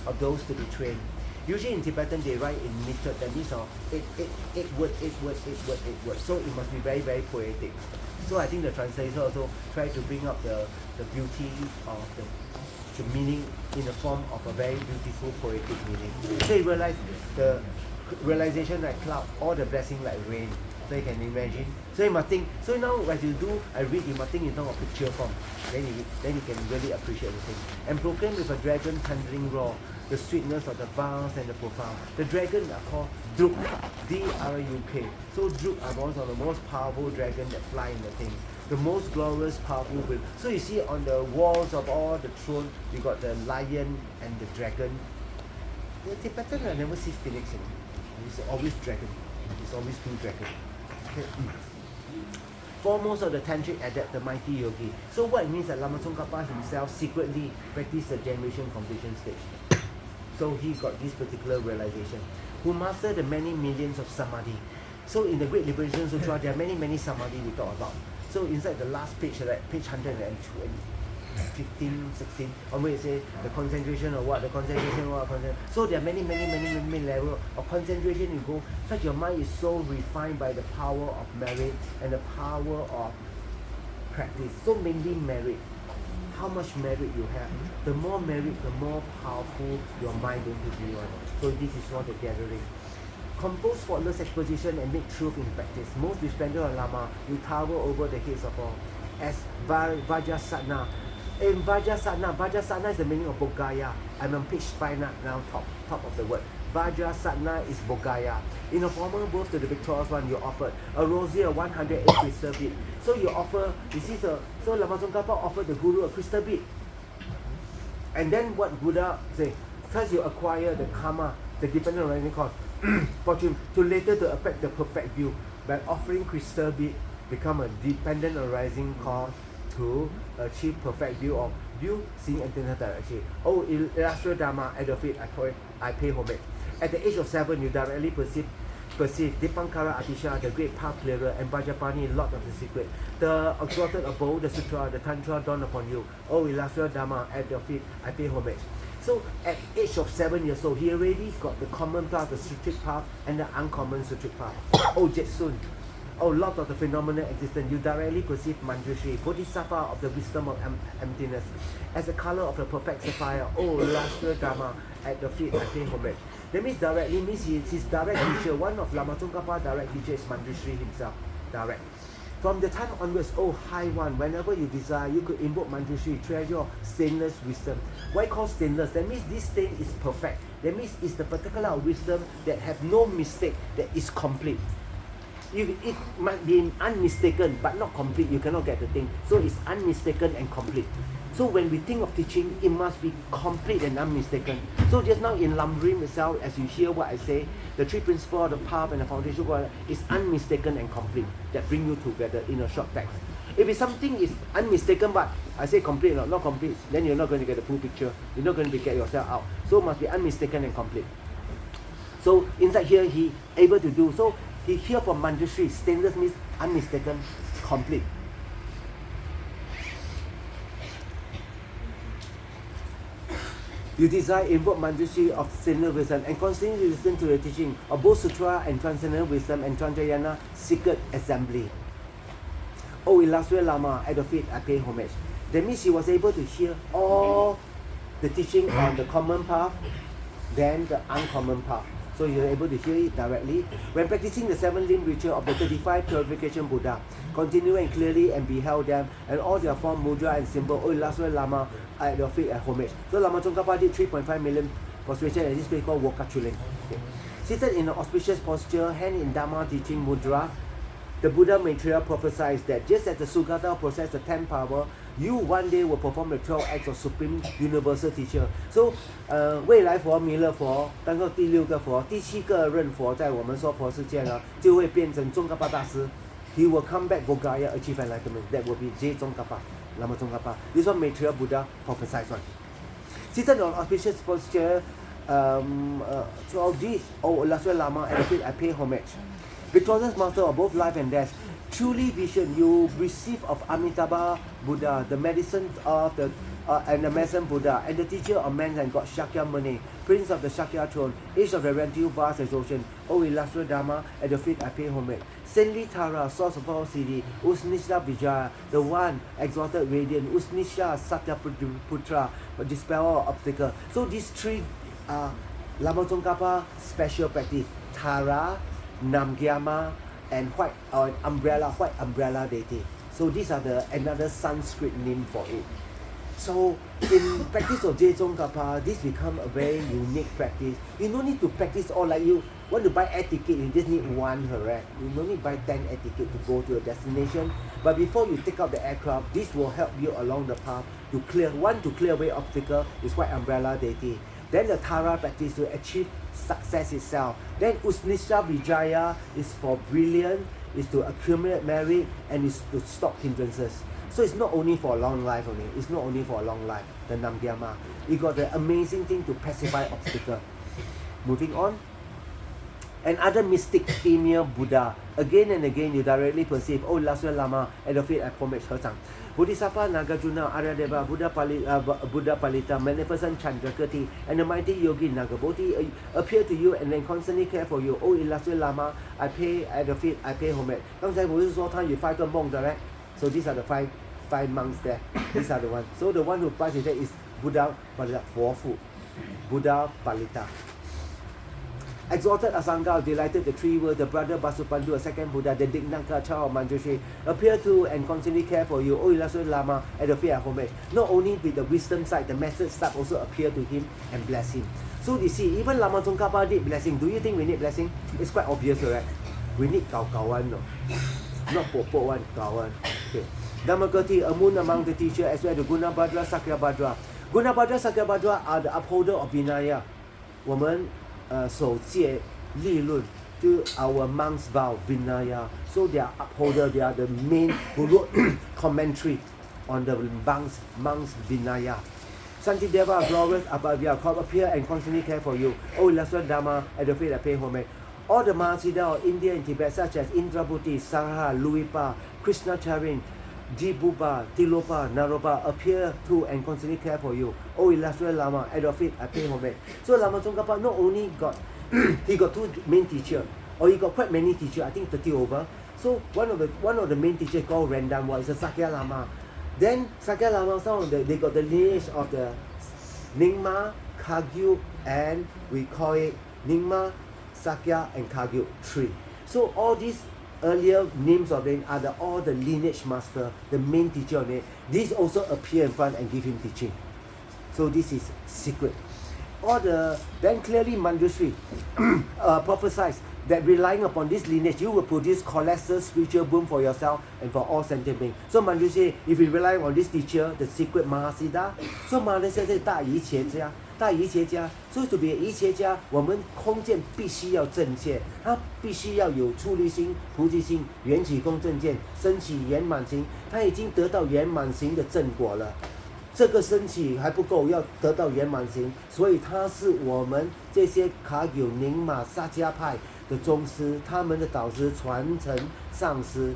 of those to be trained. Usually in Tibetan they write in knitted, that means eight word. So it must be very, very poetic. So I think the translator also tried to bring up the beauty of the meaning in the form of a very beautiful poetic meaning. So you realize the realization like cloud, all the blessing like rain. So you can imagine. So you must think. So now as you do, I read, you must think in terms of picture form. Then you can really appreciate the thing. And proclaim with a dragon thundering roar, the sweetness of the vast and the profound. The dragon are called Druk, D-R-U-K. So Druk are one of the most powerful dragon that fly in the thing. The most glorious, powerful will. So you see on the walls of all the throne, you got the lion and the dragon. The Tibetan I never see phoenix. It's always dragon. It's always two dragon. Okay. Foremost of the tantric adept, the mighty yogi. So what it means that Lama Tsongkhapa himself secretly practiced the generation completion stage. So he got this particular realization. Who mastered the many millions of samadhi. So in the Great Liberation Sutra, there are many samadhi we talk about. So inside the last page, like page 115, 16, on where it says the concentration of what, So there are many levels of concentration you go. Such your mind is so refined by the power of merit and the power of practice. So mainly merit. How much merit you have. The more merit, the more powerful your mind going to be on. So this is what the gathering. Compose faultless exposition and make truth in practice. Most resplendent Lama, you tower over the heads of all. As Vajrasattva. In Vajrasattva is the meaning of Bogaya. I'm on page 5 now, top of the word. Vajrasattva is Bogaya. In a formal birth to the victorious one, you offered a rosy, a 108 crystal bead. So you offer, so Lama Tsongkhapa offered the Guru a crystal bead. And then what Buddha say? First you acquire the karma, the dependent arising cause, fortune, to later to affect the perfect view. By offering crystal bead, become a dependent arising cause to achieve perfect view of view, seeing antenna direction. Oh, illustrious Dharma, at your feet I pay homage. At the age of 7, you directly perceive Dipankara Atisha, the great path clearer, and Vajrapani, Lord of the secret. The exalted abode, the sutra, the tantra dawn upon you. Oh, illustrious Dharma, at your feet I pay homage. So at age of 7 years old, he already got the common path, the sutric path, and the uncommon sutric path. Oh, Jetsun. Oh, Lord of the phenomenal existence, you directly perceive Manjushri, Bodhisattva of the wisdom of emptiness. As the color of the perfect sapphire, oh, illustrious Dharma, at the feet I pay homage. That means directly means his direct teacher, one of Lama Tsongkhapa direct teacher is Manjushri himself, direct. From the time onwards, oh High One, whenever you desire, you could invoke Manjushri, treasure of stainless wisdom. Why called stainless? That means this stain is perfect. That means it's the particular wisdom that have no mistake, that is complete. It might be unmistaken but not complete. You cannot get the thing. So it's unmistaken and complete. So when we think of teaching, it must be complete and unmistaken. So just now in Lamrim itself, as you hear what I say, the three principles, the path and the foundation is unmistaken and complete, that bring you together in a short text. If it's something is unmistaken but I say complete or not complete, then you're not going to get the full picture. You're not going to get yourself out. So it must be unmistaken and complete. So inside here he able to do. So he hear from Manjushri, stainless means unmistaken, complete. You desire invoke Manjushri of stainless wisdom and constantly listen to the teaching of both Sutra and Transcendental Wisdom and Chandrayana Secret Assembly. Oh, illustrious Lama, at the feet I pay homage. That means he was able to hear all the teaching on the common path, then the uncommon path. So you're able to hear it directly. When practicing the 7-limb ritual of the 35 purification Buddha, continue and clearly and beheld them and all their form, mudra and symbol. Oh, illustrious Lama, at your feet at homage. So Lama Tsongkhapa did 3.5 million prostration and this place called Wokachuling. Okay. Seated in an auspicious posture, hand in Dharma teaching mudra, the Buddha Maitreya prophesies that just as the Sugata possessed the 10 power, you one day will perform the 12 acts of Supreme Universal Teacher. So, 未来佛、弥勒佛，当做第6个佛、第7个任佛，在我们娑婆世界呢，就会变成宗喀巴大师。He will come back Bodhgaya, achieve enlightenment. That will be J. Tsongkhapa, Lama Tsongkhapa. This one Maitreya Buddha prophesies one. Seated on auspicious posture, to all these, O illustrious Lama, at the feet I pay homage. Victorious master of both life and death, truly vision you receive of Amitabha Buddha, the medicine of and the Mason Buddha, and the teacher of man and God Shakyamuni, prince of the Shakya throne, age of the Rentiu vast as ocean, O illustrious Dharma, at your feet I pay homage. Saintly Tara, source of all siddhi, Usnisha Vijaya, the one exalted radiant, Usnisha Satyaputra, dispel all obstacle. So these three are Lama Tsongkhapa special practice: Tara, Namgyama, and white umbrella deity. So these are the another Sanskrit name for it. So in practice of J Tsongkhapa, this become a very unique practice. You don't need to practice all like you want to buy air ticket, you just need one, correct? You don't need to buy 10 air ticket to go to a destination. But before you take out the aircraft, this will help you along the path to clear away obstacle is white umbrella deity. Then the Tara practice to achieve success itself. Then Usnisha Vijaya is for brilliant, is to accumulate merit, and is to stop hindrances. So it's not only for a long life only. It's not only for a long life. The Namgyama. You got the amazing thing to pacify obstacle. Moving on. Another mystic female Buddha. Again and again you directly perceive, oh illustrious Lama, at the feet I homage her tongue. Bodhisattva Nagarjuna Aryadeva Buddha Palita, magnificent Chandrakirti, and the mighty yogi Nagabodhi appear to you and then constantly care for you. Oh illustrious Lama, I pay at the feet I pay homage. 刚才不是说他有5个梦的 right? So these are the five monks there. These are the ones. So the one who participates is Buddha Palita, 佛父 Buddha Palita. Exalted Asanga, delighted the three worlds, the brother Basupandu, a second Buddha, the Dignaka, child of Manjushri, appear to and constantly care for you, O illustrious Lama, at the feet of homage. Not only with the wisdom side, the method side also appear to him and bless him. So you see, even Lama Tsongkhapa did blessing. Do you think we need blessing? It's quite obvious, right? We need kawan, no? Not popo one, kawan. Okay. Dhammakirti, a moon among the teachers, as well as the Gunabhadra, Sakyabhadra. Gunabhadra, Sakyabhadra are the upholder of Vinaya. 我们守戒立论 to our monks vow Vinaya. So they are upholder, they are the main who wrote commentary on the monks Vinaya. Santideva, glorious Abhavya, come appear and constantly care for you. O illustrious Dhamma, at the feet I pay homage. All the Mahasiddha of India and Tibet, such as Indrabhuti, Saraha, Luipa, Krishnacharin, Jibuba, Tilopa, Naropa, appear to and constantly care for you. O illustrious Lama, at your feet I pay homage. So Lama Tsongkhapa not only got he got 2 main teachers, or he got quite many teachers, I think 30 over. So one of the main teachers called Rendam is a Sakya Lama. Then Sakya Lama, they got the lineage of the Nyingma, Kagyu, and we call it Nyingma, Sakya, and Kagyu 3. So all these earlier names of them are all the lineage master, the main teacher of it. These also appear in front and give him teaching. So this is secret. Then clearly Manjushri prophesies that relying upon this lineage, you will produce colossal spiritual boom for yourself and for all sentient beings. So Manjushri, if you rely on this teacher, the secret Mahasiddha, so Mahasiddha is 大一切家。大一切家，所以to be 一切家，我们空见必须要正见，他必须要有出离心、菩提心、缘起空正见，升起圆满行，他已经得到圆满行的正果了。这个升起还不够，要得到圆满行，所以他是我们这些卡有宁玛萨迦派的宗师，他们的导师传承上师，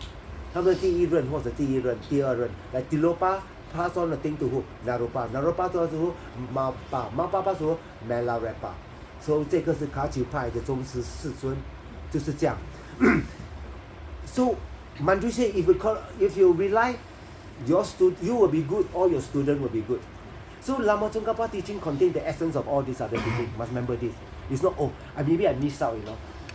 他们的第一任或者第二任，来第六巴。pass on the thing to who? Naropa to who? Mapa pass to who? Melarapa. So 这个是卡九派的宗师世尊，就是这样。So Manjushri, if you rely, you will be good, all your students will be good. So Lama Tsongkhapa teaching contain the essence of all these other teaching. Must remember this. It's not maybe I missed out,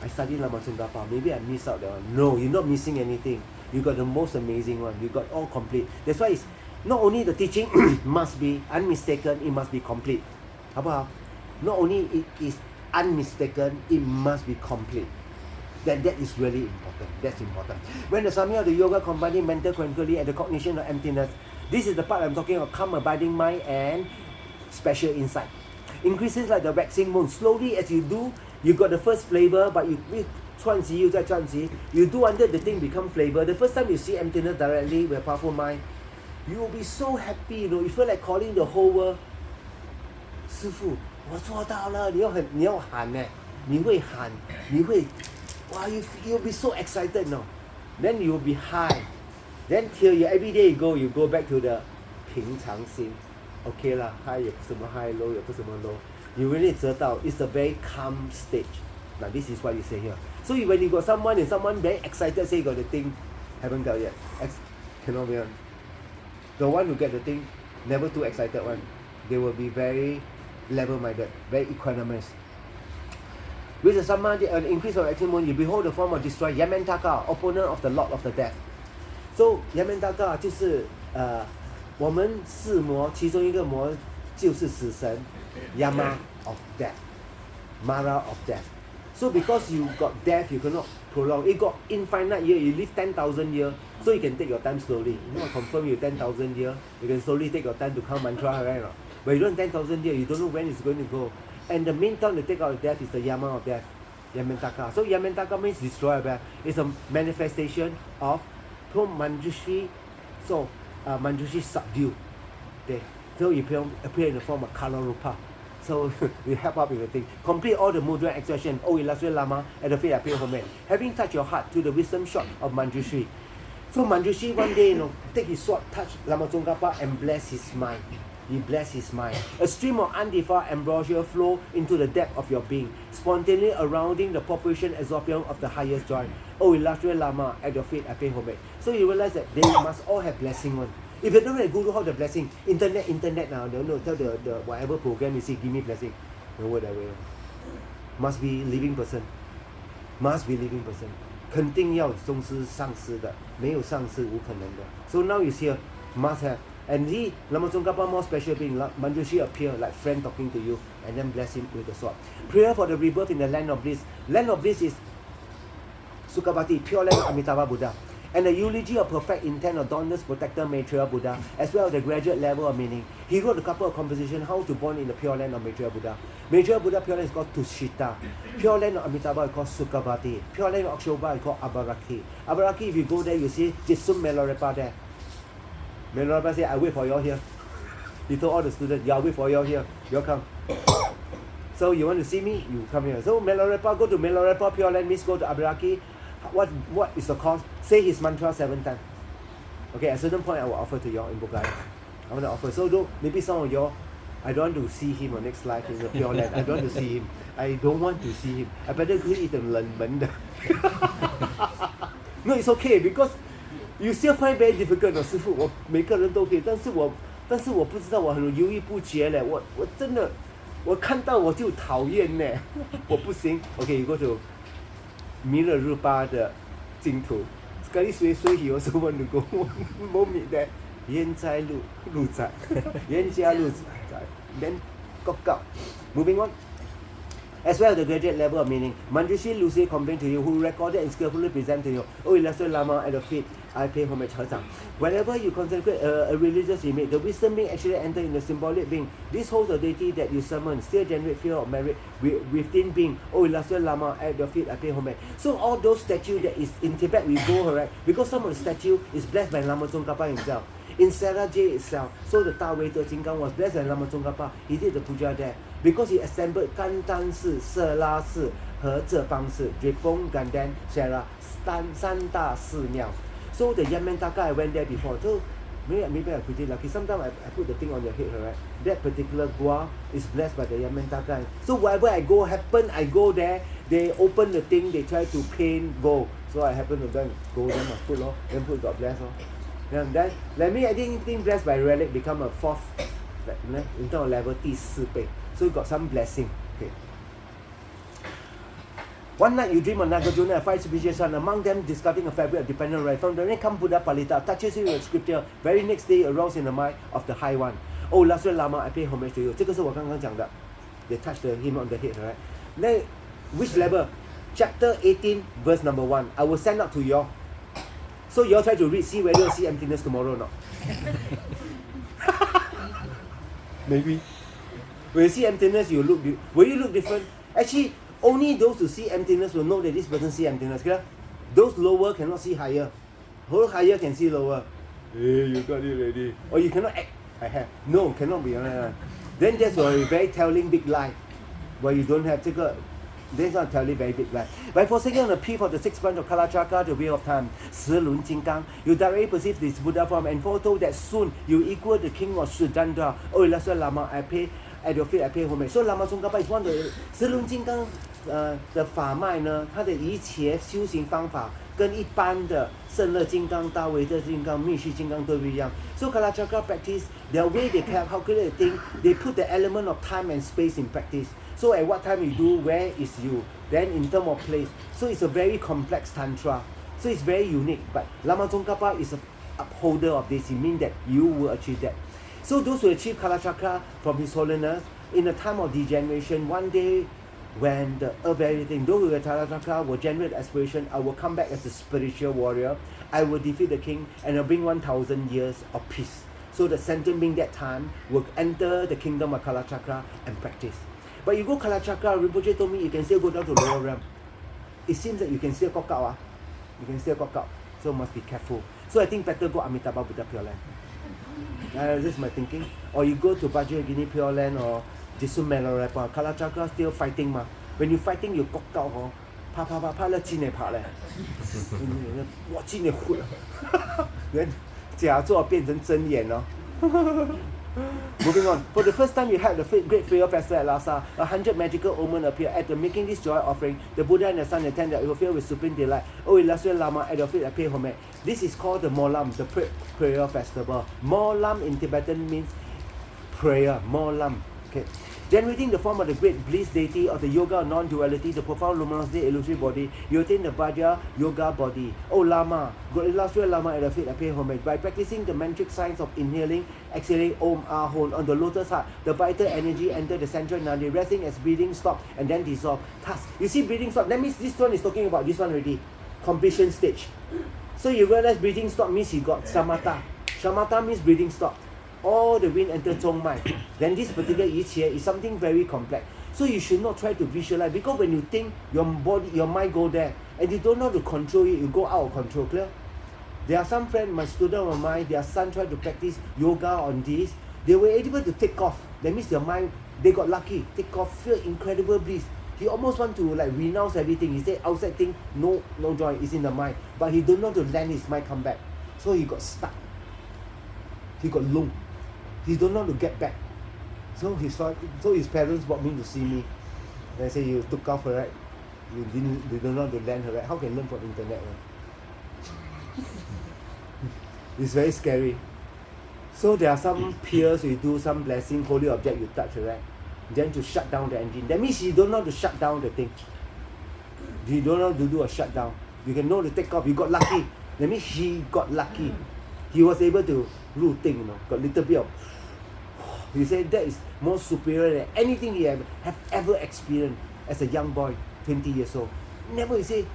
I studied Lama Tsongkhapa, maybe I missed out that one. No, you're not missing anything. You got the most amazing one. You got all complete. That's why it's not only the teaching must be unmistaken, it must be complete. 好不好? Not only it is unmistaken, it must be complete. That is really important. That's important. When the Samya of the yoga combining mental tranquility and the cognition of emptiness, this is the part I'm talking about, calm abiding mind and special insight. Increases like the waxing moon. Slowly as you do, you got the first flavor, but you 串习又再串习, you do until the thing become flavor. The first time you see emptiness directly with powerful mind, you will be so happy, you feel like calling the whole world. 师父，我做到了，你要喊呢，你会喊，你会，哇 you'll be so excited, no? Then you will be high. Then till every day you go back to the 平常心. OK 啦 ，high 也不什么 high low 也不什么 low， you really 得到 it's a very calm stage. Now this is what you say here. So when you got someone and someone very excited say you got the thing, haven't got yet. Cannot be on. The one who get the thing, never too excited one. They will be very level-minded, very equanimous. With the samadhi, an increase of actimony, you behold the form of destroyer, Yamantaka, opponent of the Lord of the Death. So Yamantaka 就是我们四魔其中一个魔就是死神 Yama of Death, Mara of Death. So because you got death, you cannot prolong. It got infinite year, you live 10,000 years, so you can take your time slowly. You know, confirm you 10,000 years, you can slowly take your time to count mantra, right? But you don't 10,000 years, you don't know when it's going to go. And the main time to take out death is the Yama of Death, Yamantaka. So Yamantaka means destroyer. It's a manifestation of Manjushri. So Manjushri subdue. Okay. So you appear in the form of Kala Rupa. So we help out with the thing. Complete all the mudra expression. Oh, illustrious Lama, at the feet appear homemade. Having touched your heart to the wisdom shot of Manjushri. So Manjushri one day, take his sword, touch Lama Tsongkhapa and bless his mind. He bless his mind. A stream of undefiled ambrosia flow into the depth of your being, spontaneously surrounding the population absorption of the highest joy. Oh, illustrious Lama, at your feet I pay homage. So you realize that they must all have blessing one. If you don't really go to how the blessing, internet now, no, tell the whatever program you see, give me blessing. No word that way. Must be living person. Must be living person. 肯定要宗师上师的，没有上师无可能的。So now you see, must have. And he, Lama Tsongkhapa, more special being, Manjushri appear like friend talking to you and then bless him with the sword. Prayer for the rebirth in the land of bliss. Land of bliss is Sukhavati, pure land of Amitabha Buddha. And the eulogy of perfect intent of dauntless protector Maitreya Buddha, as well as the graduate level of meaning. He wrote a couple of compositions how to born in the pure land of Maitreya Buddha. Maitreya Buddha pure land is called Tushita. Pure land of Amitabha is called Sukhavati. Pure land of Akshobha is called Abaraki. Abaraki, if you go there, you see Jitsum Melorepa there. Melorepa say, I wait for you all here. He told all the students, yeah, I wait for you all here. You all come. So you want to see me? You come here. So Melorepa, go to Melorepa, pure land means go to Abaraki. What is the cost? Say his mantra 7 times. Okay, at a certain point I will offer to y'all in Bugaya. I want to offer. So maybe some of y'all, I don't want to see him on next life in the pure land. I don't want to see him. I don't want to see him. I better go eat them lemon. No, it's okay because you still find very difficult. 师父，我每个人都可以，但是我不知道，我很犹豫不决嘞。我真的，我看到我就讨厌嘞，我不行。Okay, you go to Mira Rupa 的净土。Sekali suai-suai he also want to go. More meet there. 冤哉路仔，冤家路仔。Then cock out. Moving on. As well as the graduate level of meaning, Manjushri Lucy complained to you, who recorded and skillfully present to you, oh illustrious Lama, at the feet, I pay homage. Whenever you consecrate a religious image, the wisdom being actually enter in the symbolic being. This holds the deity that you summon, still generate fear of merit within being, oh illustrious Lama, at your feet, I pay homage. So all those statues that is in Tibet, we go, right? Because some of the statue is blessed by Lama Tsongkhapa himself. In Sarah J itself, so the Ta-Wei-Te Jinggang was blessed by Lama Tsongkhapa. He did the puja there. Because he assembled Gandan Si, Sela Si, He Zebang Si, Drepung, Gandan, Sarah, Sanda Si Miao. So the Yamantaka, I went there before. So maybe I'm pretty lucky. Sometimes I put the thing on your head, right? That particular gua is blessed by the Yamantaka. So wherever I go, I go there, they open the thing, they try to paint gold. So I happen to go there, must put lor, then put God bless lor. Then let me, I think blessed by relic become a fourth, in terms of level 第4倍. So you got some blessing. Okay. One night you dream of Nagarjuna and 5 species son, among them discovering a fabric of dependent right. From the name come Buddha Palita, touches you with scripture. Very next day aroused in the mind of the high one. Oh, illustrious Lama, I pay homage to you. 这个是我刚刚讲的. They touch him on the head, right? Then which level? Chapter 18, verse number 1. I will send out to you all. So you all try to read, see whether you see emptiness tomorrow or not. Maybe. When you see emptiness, will you look different? Actually, only those who see emptiness will know that this person see emptiness. Okay? Those lower cannot see higher. Those higher can see lower. Hey, you got it already. Or you cannot act. I have. No, cannot be. Then that's a very telling big lie. Where you don't have 这个 They're going to tell you very big lie. By focusing on the peak of the 6 branch of Kalachakra, the wheel of time, 十轮金刚, you directly perceive this Buddha form and foretold that soon you equal the king of Sudandra. Oh, that's why Lama, I pay at your feet, I pay homage. So Lama Tsongkhapa is one of the 十轮金刚的法脉呢，它的一切修行方法跟一般的圣乐金刚、大威德金刚、密续金刚都不一样。So Kalachakra practice, their way they calculate the thing, they put the element of time and space in practice. So at what time you do, where is you, then in terms of place. So it's a very complex tantra. So it's very unique. But Lama Tsongkhapa is an upholder of this. It means that you will achieve that. So those who achieve Kalachakra from His Holiness, in a time of degeneration, one day when the earth everything, those who have Kalachakra will generate aspiration. I will come back as a spiritual warrior. I will defeat the king and I'll bring 1,000 years of peace. So the sentient being that time will enter the kingdom of Kalachakra and practice. But you go Kalachakra, Rinpoche told me you can still go down to lower realm. It seems that you can still cock out. You can still cock out. So must be careful. So I think better go Amitabha Buddha Pure Land. This is my thinking. Or you go to Vajrayagini Pure Land or Jisoo Melarapa. Kalachakra still fighting ma. When you fighting, you cock out. Pa pa pa pa le chin ne pa le. 我进你混了，人假作变成真眼哦。Moving on. For the first time, you had the great prayer festival at Lhasa. 100 magical omens appear. After making this joy offering, the Buddha and the sun attend that it will fill with supreme delight. Oh, illustrious Lama, at your feet I pay homage. This is called the Molam, the prayer festival. Molam in Tibetan means prayer. Molam. Okay. Generating the form of the great bliss deity of the yoga of non-duality, the profound luminosity, illusory body, you attain the Vajra yoga body. Oh Lama, God illustrious Lama at the feet I pay homage. By practicing the mantric signs of inhaling, exhaling Om Ahon on the lotus heart, the vital energy enter the central nadi, resting as breathing stop and then dissolve. Thus, you see breathing stop, that means this one is talking about this one already, completion stage. So you realize breathing stop means you got samatha. Samatha means breathing stop. All the wind enter Zhong Mai. Then this particular Yiqie is something very complex. So you should not try to visualize, because when you think, your body, your mind go there, and you don't know how to control it, you go out of control. Clear? There are some friends, my student of mine, their son tried to practice yoga on this. They were able to take off. That means their mind, they got lucky. Take off, feel incredible bliss. He almost want to like renounce everything. He said outside thing, no joy, it's in the mind. But he don't know to land his mind come back. So he got stuck. He got low. He don't know how to get back. So his parents brought me to see me. They say you took off her, right? You don't know how to land her, right? How can you learn from internet? Right? It's very scary. So there are some peers who do some blessing, holy object you touch, right? Then to shut down the engine. That means you don't know how to shut down the thing. You don't know how to do a shutdown. You can know to take off. You got lucky. That means he got lucky. He was able to do thing, got a little bit of. He said that is more superior than anything he have ever experienced as a young boy, 20 years old. Never he said,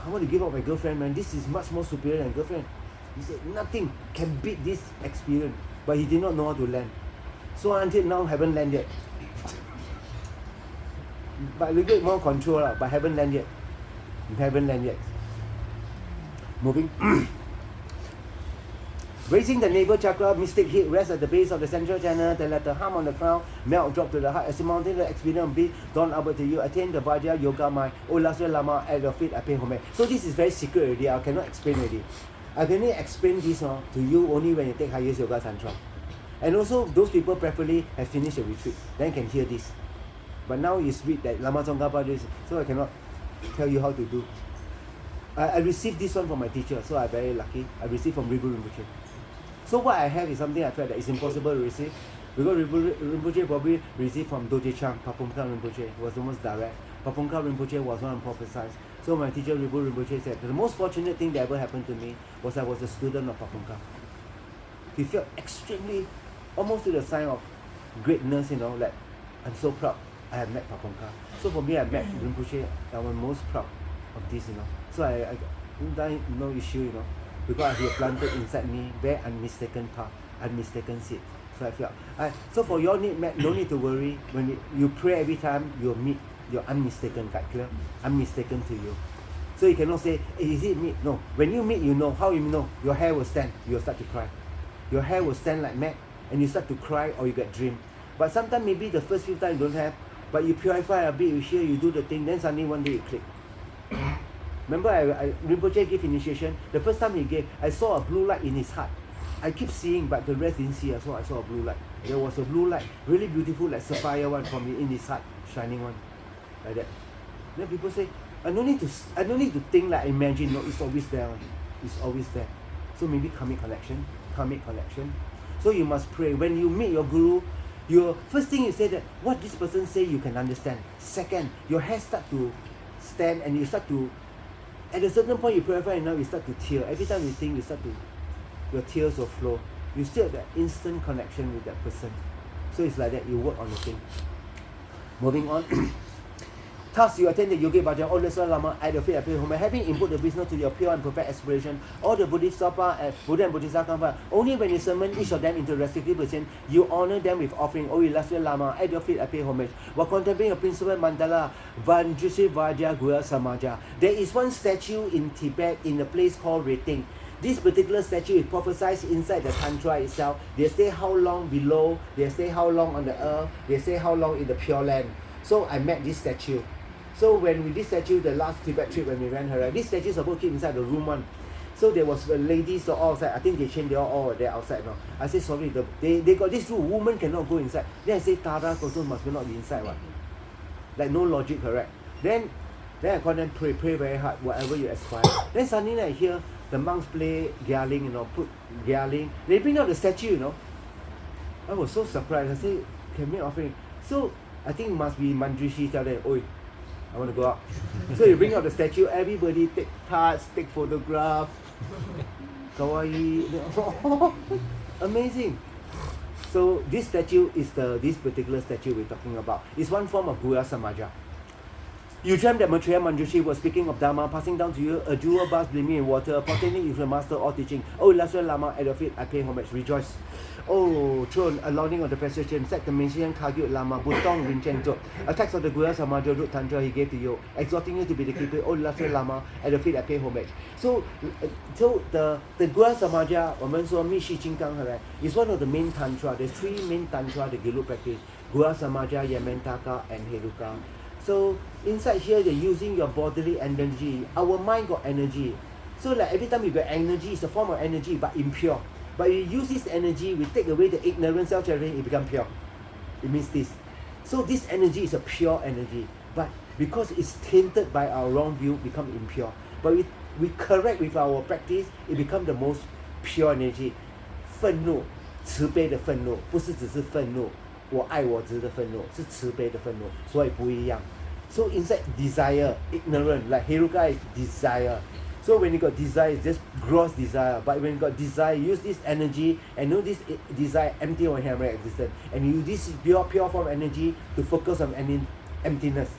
I want to give up my girlfriend, man. This is much more superior than girlfriend. He said nothing can beat this experience. But he did not know how to land. So until now, haven't landed yet. But a little bit more control, but haven't landed yet. Haven't landed yet. Moving. Raising the navel chakra, mystic heat rests at the base of the central channel, then let the hum on the crown melt, drop to the heart. As mountain, the experience of being dawn upward to you, attain the Vajra yoga mind. Oh, illustrious Lama, at your feet I pay homage. So this is very secret already. I cannot explain already. I can only explain this to you only when you take highest yoga tantra. And also, those people preferably have finished the retreat. Then can hear this. But now it's read that Lama Tsongkhapa this, so I cannot tell you how to do. I received this one from my teacher, so I'm very lucky. I received from Ribu Rinpoche. So what I have is something I felt that it's impossible to receive. Because Rinpoche probably received from Doje Chang, Papongka Rinpoche, was the most direct. Papongka Rinpoche was one prophesied. So my teacher Ribu Rinpoche said, the most fortunate thing that ever happened to me was I was a student of Papongka. He felt extremely, almost to the sign of greatness, like I'm so proud I have met Papongka. So for me, I met Rinpoche, I'm most proud of this, So I no issue, because he planted inside me very unmistaken path, unmistaken seed. So I felt. So for your need, no need to worry. When you pray every time, you'll meet your unmistaken guide, clear? Unmistaken to you. So you cannot say, is it me? No. When you meet, you know. How you know? Your hair will stand. You'll start to cry. Your hair will stand like mad, and you start to cry or you get dream. But sometimes maybe the first few times you don't have, But you purify a bit, you hear, you do the thing, then suddenly one day you click. Remember, Rinpoche gave initiation. The first time he gave, I saw a blue light in his heart. I keep seeing, but the rest didn't see. So I saw a blue light. There was a blue light, really beautiful, like sapphire one from in his heart, shining one, like that. Then people say, I don't need to think like imagine. No, it's always there. It's always there. So maybe karmic connection. So you must pray. When you meet your guru, your first thing you say that what this person say you can understand. Second, your hair start to stand and you start to, at a certain point you purify enough, you start to tear. Every time you think, your tears will flow. You still have that instant connection with that person. So it's like that, you work on the thing. Moving on. Thus, you attend the Yogi Bhajan, all the Lama at the feet of home, having input the business to your pure and perfect aspiration, all the Buddhist Sapa and Buddha and Bodhisattva, only when you summon each of them into respective position, you honor them with offering, O illustrious Lama, at your feet I pay homage. While contemplating a principal mandala, Vanjusi Vaja Gura Samaja. There is one statue in Tibet in a place called Rating. This particular statue is prophesied inside the Tantra itself. They say how long below, they say how long on the earth, they say how long in the Pure Land. So I met this statue. So when with this statue, the last Tibet trip when we went her, this statue is supposed to keep inside the room one. So there was ladies all outside. I think they changed, they all there outside now. I said sorry, they got this rule, women cannot go inside. Then I say Tara also must not be inside one. Like no logic, correct? Then I call them pray very hard, whatever you aspire. Then suddenly I hear the monks play gyalling, put gyalling. They bring out the statue, I was so surprised. I say, can we offering? So I think it must be Mandrishi tell them, oi, I want to go out. So you bring out the statue, everybody take parts, take photograph. Kawaii. Amazing. So this statue is this particular statue we're talking about. It's one form of Gura Samaja. You dreamt that Maitreya Manjushri was speaking of Dharma, passing down to you a jewel vase gleaming in water, portending is the master all teaching. Oh, illustrious Lama, at your feet I pay homage, rejoice. Oh, throne, a lauding of the precision, set the Mention Kagyu Lama, Butong Vincenzo, a text of the Gura Samaja root Tantra he gave to you, exhorting you to be the keeper. Oh, illustrious Lama, at your feet I pay homage. So the Gura Samaja, 我们说密续金刚 is one of the main Tantra. There's three main Tantra the Gelu practice: Gura Samaja, Yamantaka, and Heruka. So inside here, they're using your bodily energy. Our mind got energy. So like every time you got energy, it's a form of energy, but impure. But you use this energy, we take away the ignorance, self-charity, it becomes pure. It means this. So this energy is a pure energy. But because it's tainted by our wrong view, it becomes impure. But we correct with our practice, it becomes the most pure energy. 愤怒，慈悲的愤怒，不是只是愤怒。我爱我执的愤怒，是慈悲的愤怒，所以不一样。So inside desire, ignorant, like Heruka is desire. So when you got desire, it's just gross desire. But when you got desire, use this energy and know this desire empty or hammer existence. And you use this pure form energy to focus on emptiness.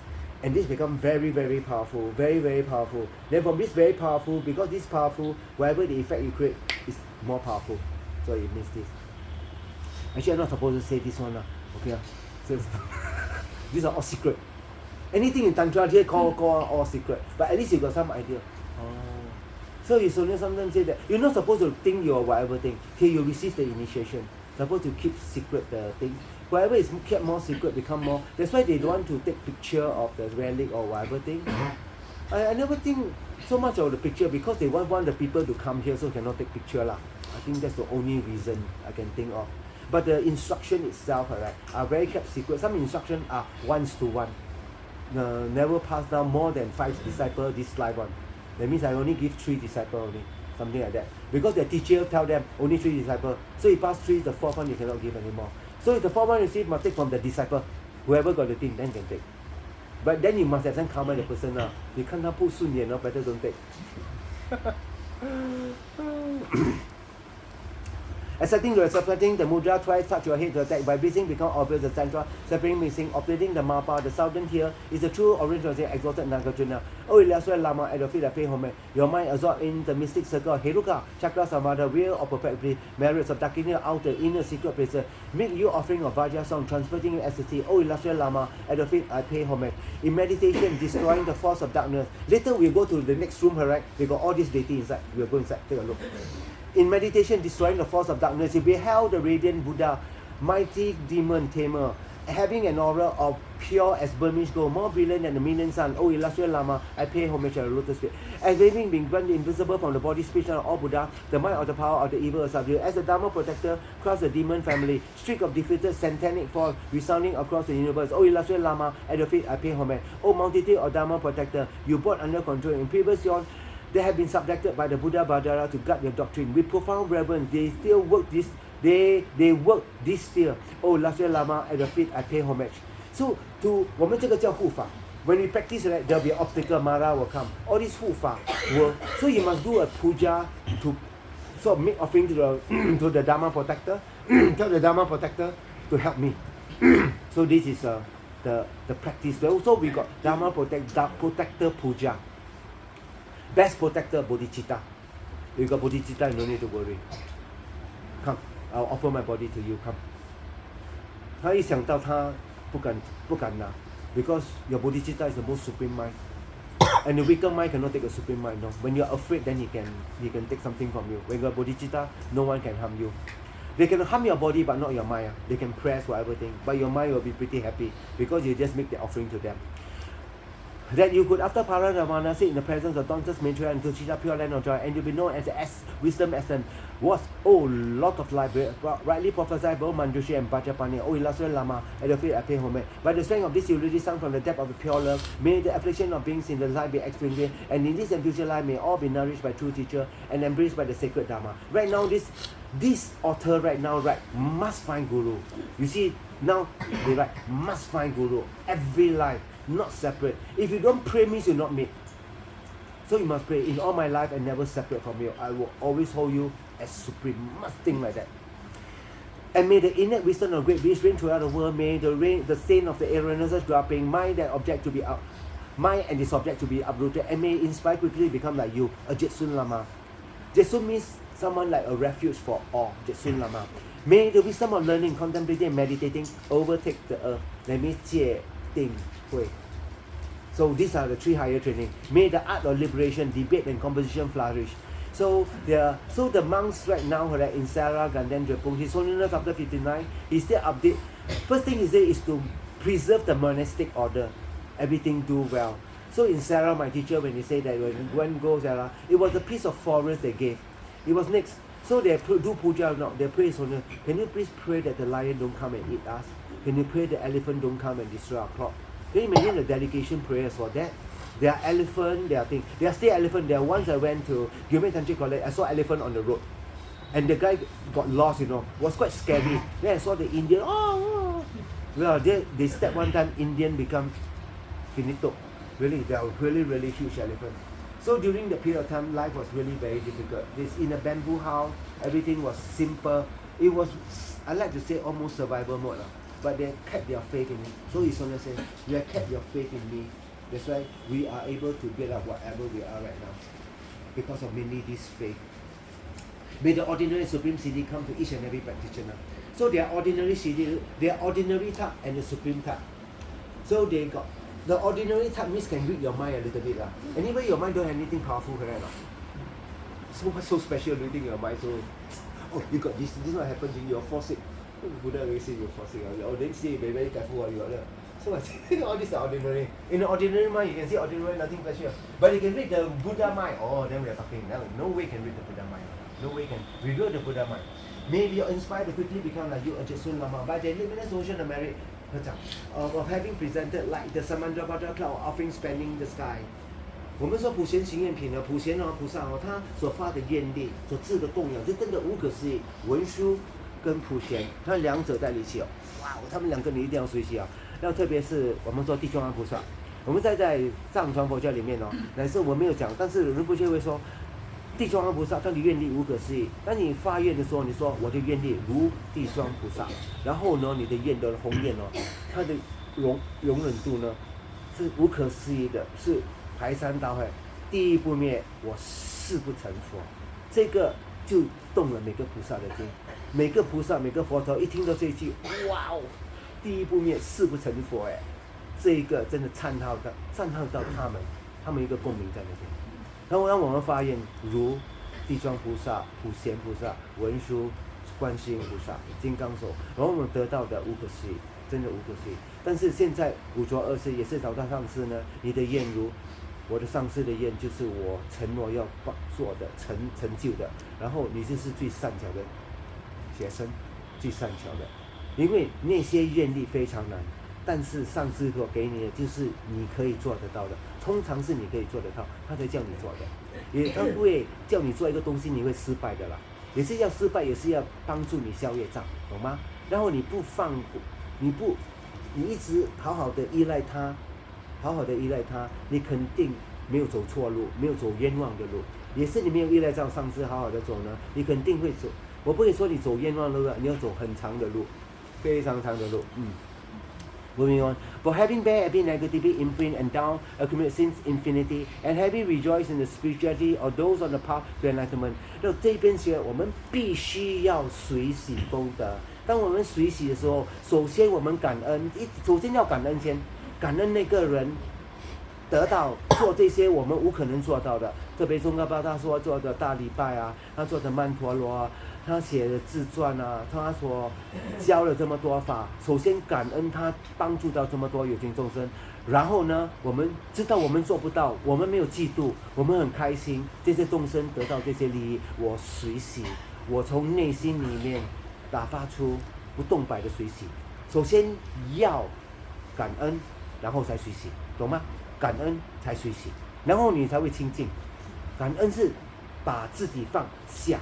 And this becomes very, very powerful. Very, very powerful. Then from this very powerful, because this powerful, whatever the effect you create is more powerful. So it means this. Actually, I'm not supposed to say this one. Okay, so these are all secret. Anything in Tantra, just call all secret. But at least you got some idea. So you sometimes say that you're not supposed to think your whatever thing till you receive the initiation. Supposed to keep secret the thing. Whatever is kept more secret become more. That's why they don't want to take picture of the relic or whatever thing. I never think so much of the picture because they want the people to come here so cannot take picture lah. I think that's the only reason I can think of. But the instruction itself, are very kept secret. Some instructions are 1:1. Never pass down more than 5 disciples this life one. That means I only give 3 disciples only. Something like that. Because the teacher tell them only 3 disciples. So you pass 3, the 4th one you cannot give anymore. So if the 4th one receive, must take from the disciple. Whoever got the thing, then can take. But then you must have some karma the person now. You can't put soon, better don't take. Accepting the separating the mudra twice, touch your head to attack. By breathing become obvious the central, separating missing, operating the mapa. The southern here is the true original exalted Nagarjuna. Oh illustrious Lama, at your feet I pay homage. Your mind absorbed in the mystic circle of Heruka, Chakra Samada, real or perfectly merits of dark inner, outer, inner secret places. Make you offering of Vajra song, transporting you ecstasy. Oh illustrious Lama, at your feet I pay homage. In meditation, destroying the force of darkness. Later we go to the next room, right? They got all this deity inside. We'll go inside, take a look. In meditation, destroying the force of darkness, you beheld the radiant Buddha, mighty demon tamer, having an aura of pure as Burmese gold, more brilliant than the million sun. Oh illustrious Lama, I pay homage at the lotus feet. As living being granted invisible from the body, speech, and all Buddha, the mind of the power of the evil is subdued. As the Dharma protector, cross the demon family, streak of defeated satanic fall, resounding across the universe. Oh illustrious Lama, at your feet I pay homage. Oh multitude of Dharma protector, you brought under control in previous years. They have been subjected by the Buddha Bhadara to guard their doctrine. With profound reverence, they still work this. They work this still. Oh, illustrious Lama, at your feet I pay homage. So,我们这个叫护法. When we practice, right, there'll be obstacle, Mara will come. All these 护法 will. So you must do a puja to sort of make offering to the to the Dharma protector. Tell the Dharma protector to help me. So this is the practice. Also we got Dharma protector puja. Best protector bodhicitta. You got bodhicitta, you don't need to worry. Come, I'll offer my body to you. Come. 他一想到他不敢拿 because your bodhicitta is the most supreme mind. And the weaker mind cannot take a supreme mind. No. When you're afraid, then he can take something from you. When you're bodhicitta, no one can harm you. They can harm your body but not your mind. They can press whatever thing, but your mind will be pretty happy because you just make the offering to them. That you could, after Paranamana, sit in the presence of Dauntless Maitreya and Tushita, pure land of joy, and you'll be known as the wisdom essence. Was, oh, lot of life, rightly prophesied by Manjushri and Bhajapani, oh, illustrious Lama, at your feet I pay homage. By the strength of this eulogy sung from the depth of the pure love, may the affliction of beings in the life be extinguished, and in this and future life may all be nourished by true teacher and embraced by the sacred Dharma. Right now, this author right now, right, must find Guru. You see, now, they write, must find Guru. Every life. Not separate. If you don't pray, means you're not made. So you must pray. In all my life, I never separate from you. I will always hold you as supreme. Must think like that. And may the innate wisdom of great beings reign throughout the world. May the stain of the erroneous grasping, mind and object to be up, mind and its object to be uprooted, and may inspire quickly become like you, a Jetsun Lama. Jetsun means someone like a refuge for all. Jetsun Lama. May the wisdom of learning, contemplating, and meditating overtake the earth. That means 戒定慧. So these are the 3 higher training. May the art of liberation, debate and composition flourish. So the monks right now right, in Sarah, Ganden, Drepung, His Holiness after 59, he still update. First thing he say is to preserve the monastic order. Everything do well. So in Sarah, my teacher, when he said that when go Sarah, it was a piece of forest they gave. It was next. So they do puja now. They pray His Holiness. Can you please pray that the lion don't come and eat us? Can you pray the elephant don't come and destroy our crop? Can you imagine the dedication prayers for that? There are elephant, there are things. There are still elephant. There once I went to Gilman Country College, I saw elephant on the road. And the guy got lost, you know. It was quite scary. Then I saw the Indian, well, they step one time, Indian become finito. Really, they are really, really huge elephant. So during the period of time, life was really very difficult. This in a bamboo house, everything was simple. It was, I like to say, almost survival mode. But they kept their faith in me. So His Holiness said, you have kept your faith in me. That's why we are able to build up whatever we are right now. Because of mainly this faith. May the ordinary Supreme CD come to each and every practitioner. So there are ordinary CD, there are ordinary type and the Supreme type. So they got, the ordinary type means can read your mind a little bit. Anyway, your mind don't have anything powerful, correct? So what's so special reading your mind? So, oh, you got this is what happened to you, you're forcing. Buddha always say you're forcing. Oh, then say be very careful what you are. So I say all these are ordinary. In the ordinary mind, you can see ordinary nothing special. But you can read the Buddha mind. Oh, then we are talking. No way can read the Buddha mind. No way can reveal the Buddha mind. Maybe you're inspired to quickly become like you, a Jetsun Lama. By the luminous ocean of merit, of having presented like the Samandrabhadra cloud offering spanning the sky. 我们说普贤行愿品呢，普贤菩萨他所发的愿力，所致的供养，这真的无可思议。文殊跟普贤，他两者在一起哇，他们两个你一定要学习那特别是我们说地藏王菩萨，我们在藏传佛教里面乃是我没有讲，但是仁波切会说，地藏王菩萨他的愿力无可思议。当你发愿的时候，你说我的愿力如地藏菩萨，然后呢，你的愿的宏愿它的容忍度呢是无可思议的，是排山倒海，第一不灭，我誓不成佛。这个就动了每个菩萨的心，每个菩萨每个佛陀一听到这一句，哇哦，第一不灭，誓不成佛这一个真的灿浩到他们一个共鸣在那边。然后让我们发愿如地藏菩萨、普贤菩萨、文殊、观世音菩萨、金刚手，然后我们得到的无可思议。真的无可思议。但是现在五浊恶世也是找到上师呢，你的愿如我的上师的愿，就是我承诺要做的成就的，然后你就是最善巧的学生，最善巧的，因为那些愿力非常难，但是上师所给你的就是你可以做得到的，通常是你可以做得到，他才叫你做的，他不会叫你做一个东西你会失败的啦，也是要失败，也是要帮助你消业障，懂吗？然后你一直好好的依赖他，你肯定没有走错路，没有走冤枉的路，也是你没有依赖上上师好好的走呢，你肯定会走。我不会说你走冤枉路，你要走很长的路，非常长的路。Moving on, for having bear been negatively imprint and down accumulate since infinity, and having rejoiced in the spirituality or those on the path to enlightenment. 那这边学我们必须要随喜功德。当我们随喜的时候，首先我们感恩，首先要感恩先，感恩那个人得到做这些我们无可能做到的，特别宗喀巴他所做的大礼拜啊，他做的曼陀罗啊，他写的自传啊，他所教了这么多法，首先感恩他帮助到这么多有情众生，然后呢，我们知道我们做不到，我们没有嫉妒，我们很开心，这些众生得到这些利益，我随喜，我从内心里面打发出不动摆的随喜，首先要感恩，然后才随喜，懂吗？感恩才随喜，然后你才会清净。感恩是把自己放下，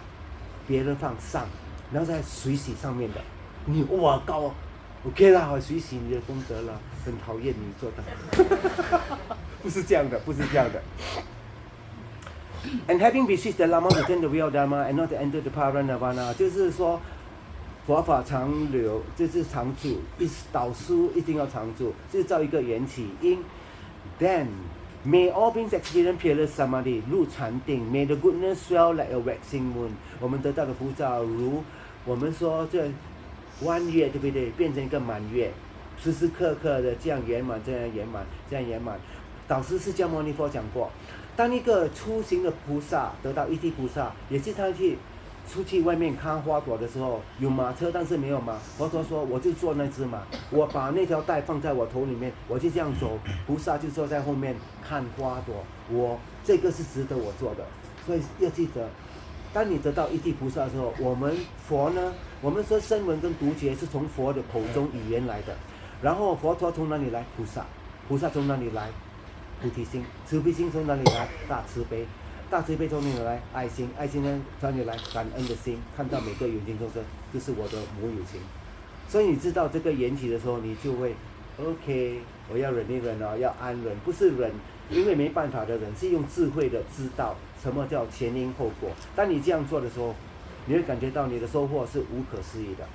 别人放上，然后再随喜上面的。你哇高 ，OK 啦，我随喜你的功德了，很讨厌你做的，不是这样的，不是这样的。And having received the Lama to attain the real Dharma and not to enter the Paranirvana， 就是说佛法长流，就是常住，导师一定要常住，制造一个缘起因。Then may all beings experience peerless samadhi， 入禅定。May the goodness swell like a waxing moon。我们得到的福照，如我们说这弯月，对不对？变成一个满月，时时刻刻的这样圆满，这样圆满，这样圆满。导师释迦牟尼佛讲过，当一个出行的菩萨得到一地菩萨，也是他出去外面看花朵的时候，有马车，但是没有马。佛陀说，我就坐那只马，我把那条带放在我头里面，我就这样走，菩萨就坐在后面看花朵。这个是值得我做的，所以要记得，当你得到一地菩萨的时候，我们佛呢，我们说声闻跟独觉是从佛的口中语言来的，然后佛陀从哪里来？菩萨从哪里来？菩提心，慈悲心从哪里来？大慈悲。大慈悲从哪里来？爱心，爱心呢从哪里来？感恩的心，看到每个有情众生就是我的母有情，所以你知道这个缘起的时候，你就会 OK， 我要忍一忍哦，要安忍，不是忍，因为没办法的忍，是用智慧的知道什么叫前因后果。当你这样做的时候，你会感觉到你的收获是无可思议的。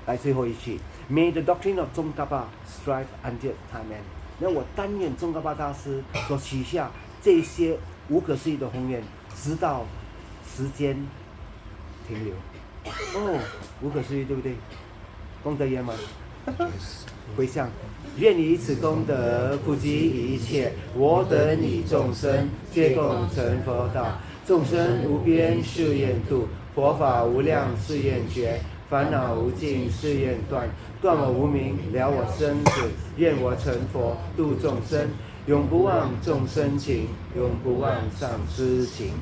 来最后一句 ，May the doctrine of Tsongkhapa strive until time end。那我但愿宗喀巴大师所许下这些无可思议的宏愿，直到时间停留。无可思议，对不对？功德圆满，回向，愿以此功德普及一切我等以众生，皆共成佛道。众生无边誓愿度，佛法无量誓愿觉，烦恼无尽誓愿断，断我无明，了我生死。愿我成佛，度众生，永不忘众生情，永不忘上师情。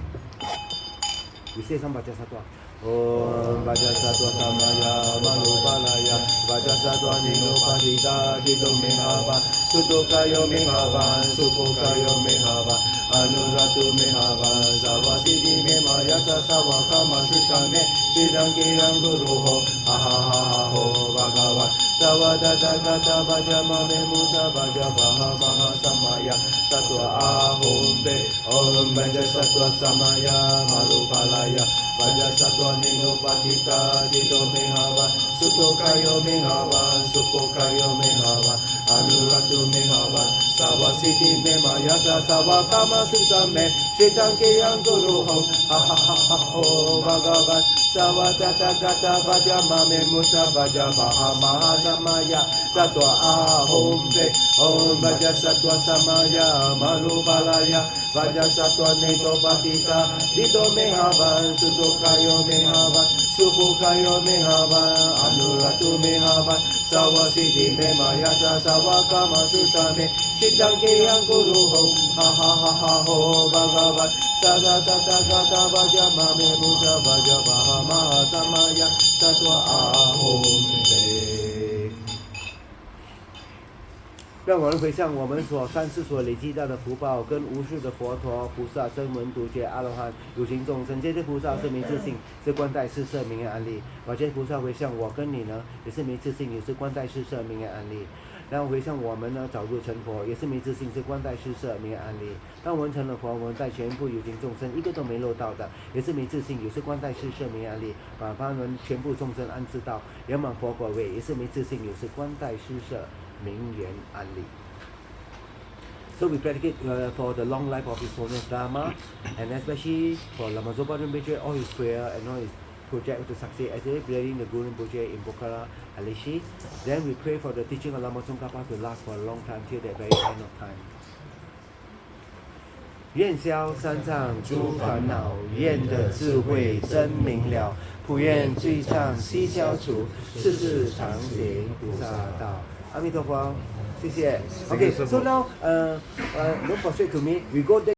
你写上把这啥多？Om Vajrasattva Samaya Manupalaya Vajrasattva Nirupadita Dito Mehava Sutokayo Mehava Supokayo Mehava Anuratu Mehava Savasiti Memayasa Savakama Susame Siddhankirang Guruho Ahahaho Bhagavan Savadata Kata Vajamame Musa Vajavaha Maha Samaya Sattva Ahombe Om Vajrasattva Samaya Manupalaya Vajrasattva Nirupadita Dito Mehava Sutokayo Mehava Supokayo Mehava Anuratu Mehava Savasiti Memayasa Savakama Susame Siddhankirang Guruho Ahahaho Bhagavan Savadata Kata Vajamame Musa Vajavaha Maha Samaya Sattva Ahombe Om Vajrasattva Samaya Manupalaya Vajrasattva Nirupadita Dito Mehava Sutokayo Lokayo Mehavan, Supukayo Mehavan, Anuratu Mehavan, Sawasiti Memayasa, Sawakama Susame, Shitangkeyang Guru Ho, Ha Ha Ha Ha Ho, Bhagavan, Sada Sata Gata Vajama Me Musa Vajama Maha Samaya, Tatwa Ahom Te。让我们回向我们三世所累积到的福报，跟无数的佛陀、菩萨、声闻、独觉、阿罗汉、有情众生，这些菩萨是没自信，是观待施设名言安利。把这些菩萨回向我跟你呢，也是没自信，也是观待施设名言安利。然后回向我们呢，早入成佛，也是没自信，是观待施设名言安利。当我们成了佛，我们带全部有情众生一个都没漏到的，也是没自信，也是观待施设名言安利，把他们全部众生安置到圆满佛果位，也是没自信，也是观待施设名言安利。So we predicate for the long life of His Holiness Dharma, and especially for Lama Zopa Rinpoche, all his prayer and all his project to succeed, as they building the Guru Rinpoche in Pokhara, Alishi. Then we pray for the teaching of Lama Tsongkhapa to last for a long time till the very end of time. 愿消三障诸烦恼，愿得智慧真明了，普愿罪障悉消除，世世常行菩萨道。阿弥陀佛，谢谢。Okay, so now don't frustrate to me. We go there.